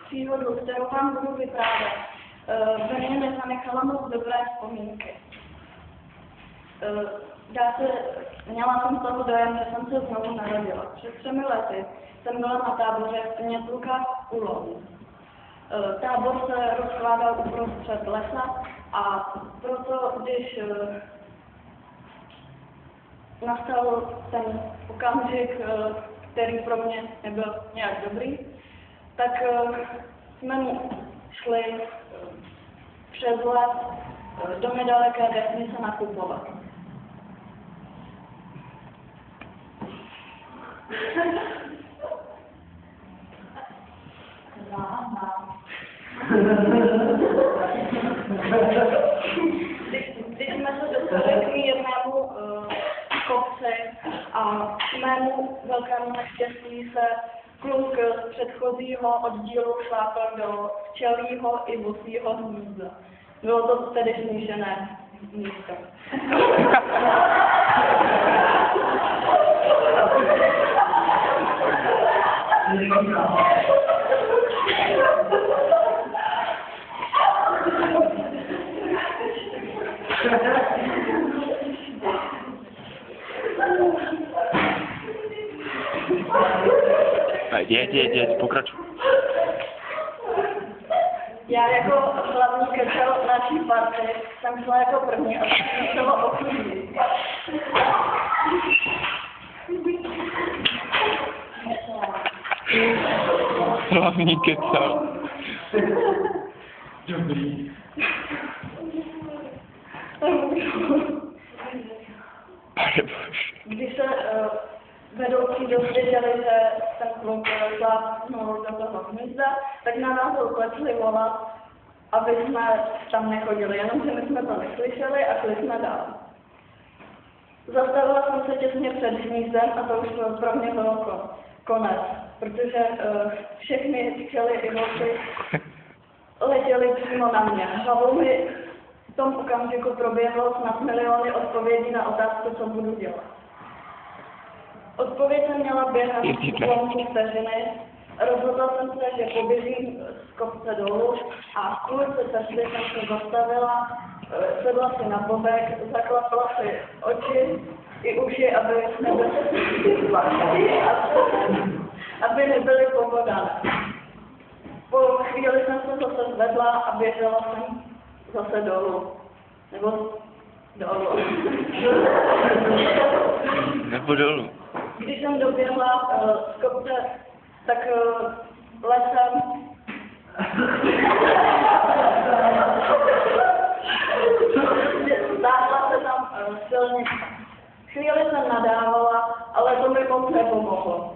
příhodu, kterou vám budu vyprávět, ve mně nezanechala moc dobré vzpomínky. Měla jsem z toho dojem, že jsem se znovu narodila. Před 3 lety jsem byla na táboře v Nětlukách u Lomu. Tábor se rozkládal uprostřed lesa a proto, když nastal ten okamžik, který pro mě nebyl nějak dobrý, tak jsme šli přes les do nedaleké vesnice nakupovat. Když jsme se dostali k mírnému kopci a mému velkému neštěstí se kluk z předchozího oddílu šlápal do včelího i vosího hnízda. Bylo to tedy smíšené místo. Jeď, pokračuj. Já jako hlavní kecel naší party jsem šla jako první a jsem musela oklidit. Hlavní kecel. Dobrý. Když se vedoucí dozvěděli, že ten kluk šlápnul do toho hnízda, tak na nás uklecli volat, aby jsme tam nechodili, jenomže my jsme to neslyšeli a šli jsme dál. Zastavila jsem se těsně před hnízdem a to už pro mě bylo konec, protože všechny včely i vlci letěly přímo na mě. Hlavou mi v tom okamžiku proběhlo snad miliony odpovědí na otázku, co budu dělat. Odpověď jsem měla během půl vteřiny. Rozhodla jsem se, že poběžím z kopce dolů a v půlce cesty jsem se zastavila, sedla si na bobek, zaklapala si oči i uši, aby nebyly povodané. Po chvíli jsem se zase zvedla a běžela jsem zase dolů. Nebo dolů. Nebo dolů. Když jsem doběhla z kopce, tak lesem stáhla se tam silnice. Chvíli jsem nadávala, ale to mi moc nepomohlo.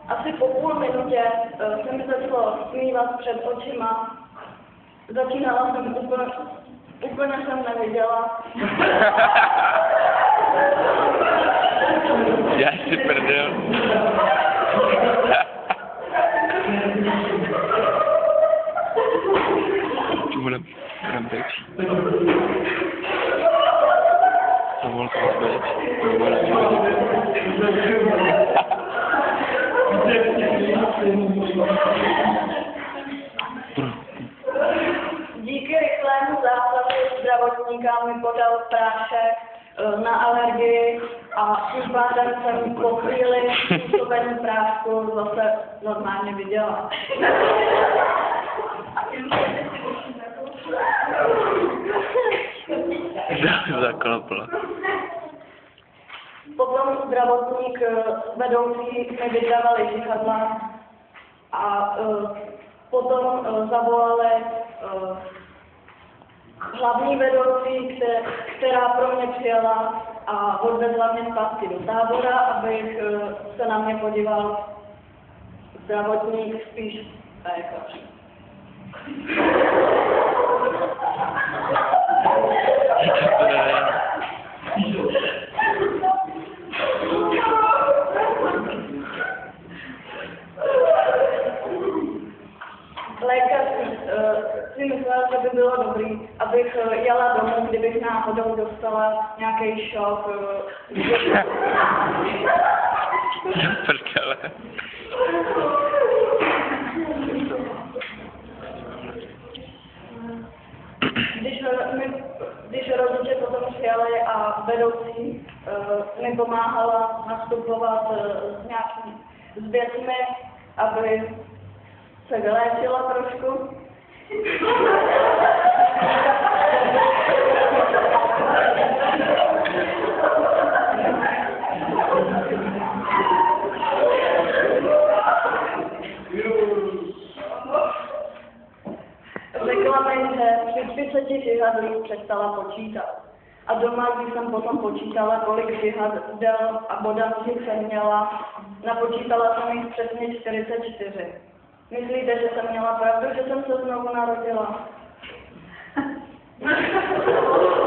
Asi po půl minutě se mi začalo smívat před očima. Začínala jsem úplně jsem neviděla. Já si prdel. Budem teď. To vol to být. Díky rychlému zásahu zdravotníka mi podal prášek na alergii a tím pádem jsem po chvíli způsobením prášku zase normálně viděla. Zaklopla. Potom zdravotník vedoucí mi vydávali žihadla a potom zavolali hlavní vedoucí, která pro mě přijela a odvezla mě zpátky do tábora, abych se na mě podíval zdravotník, spíš lékař. Lékař si myslel, že by bylo dobrý, abych jela domů, kdybych náhodou dostala nějaký šok. Prdele. mi pomáhala nastupovat s věcmi, aby se vyléčila trošku. Řekla mi, že při 30 žihadlích přestala počítat. A doma, když jsem potom počítala, kolik žihadel a bodací jsem měla, napočítala jsem jich přesně 44. Myslíte, že jsem měla pravdu, že jsem se znovu narodila?